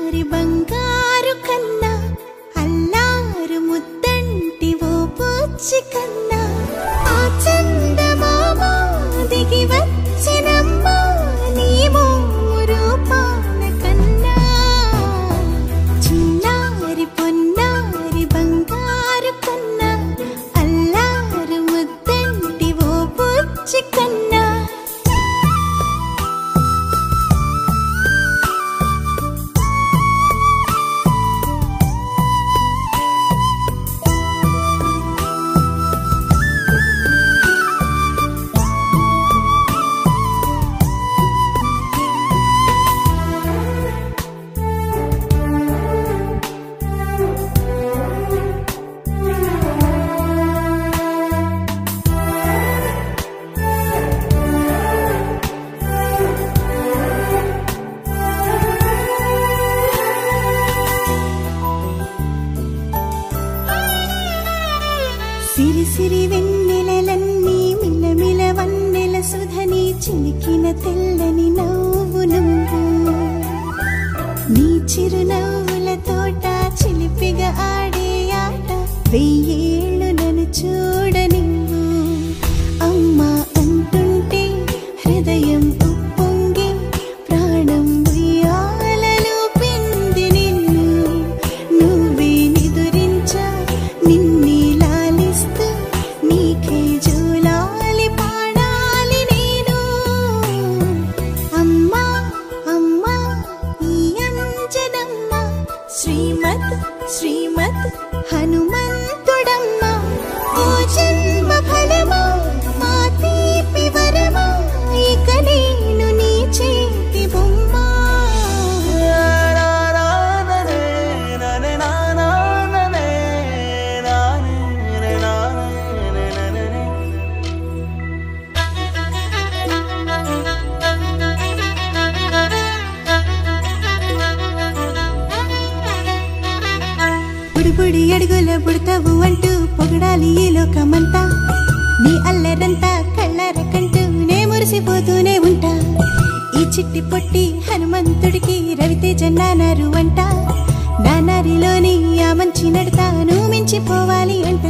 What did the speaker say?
చిన్నారి బంగారు కన్నా అల్లారు ముద్దంటి ఓ బుచ్చి కన్నా ఆ చందమామ దిగి వచ్చినమ్మా నీ రూపాల కన్నా చిన్నారి పొన్నారి బంగారు కన్నా అల్లారు ముద్దంటి ఓ బుచ్చి కన్నా సిరి సిరి వెన్నెలలన్నీ మిలమిల వన్నెల సుధని చిలికిన తెల్లని నవ్వు నువ్వు నీ చిరునవ్వుల తోట చిలిపిగా ఆడే ఆట వెయ్యేళ్ళు నన్ను చూడ నువ్వు అమ్మా అంటుంటే హృదయం ఉప్పొంగి ప్రాణం ఉయ్యాలలో పిండి నిన్ను నువ్వే నిదురించా నిన్నే నీకే జోలాలి పాడాలి నేను అమ్మా అమ్మా ఈ అంజనమ్మ శ్రీమత్ శ్రీమత్ హనుమంతుడమ్మ ఓ జన్మ ఫలమా మా తీపి వరమా ఇక నేను నీ చేతి బొమ్మ బుడి అడుగుల బుడతావు అంటూ పొగడాలి ఈ లోకమంతా నీ అల్లరంతా కళ్ళారకంటూ నే మురిసిపోతూనే ఉంటా ఈ చిట్టి పొట్టి హనుమంతుడికి రవితేజ నానారు అంట నానారిలోని ఆ మంచి నడతా నువ్వు మించిపోవాలి అంట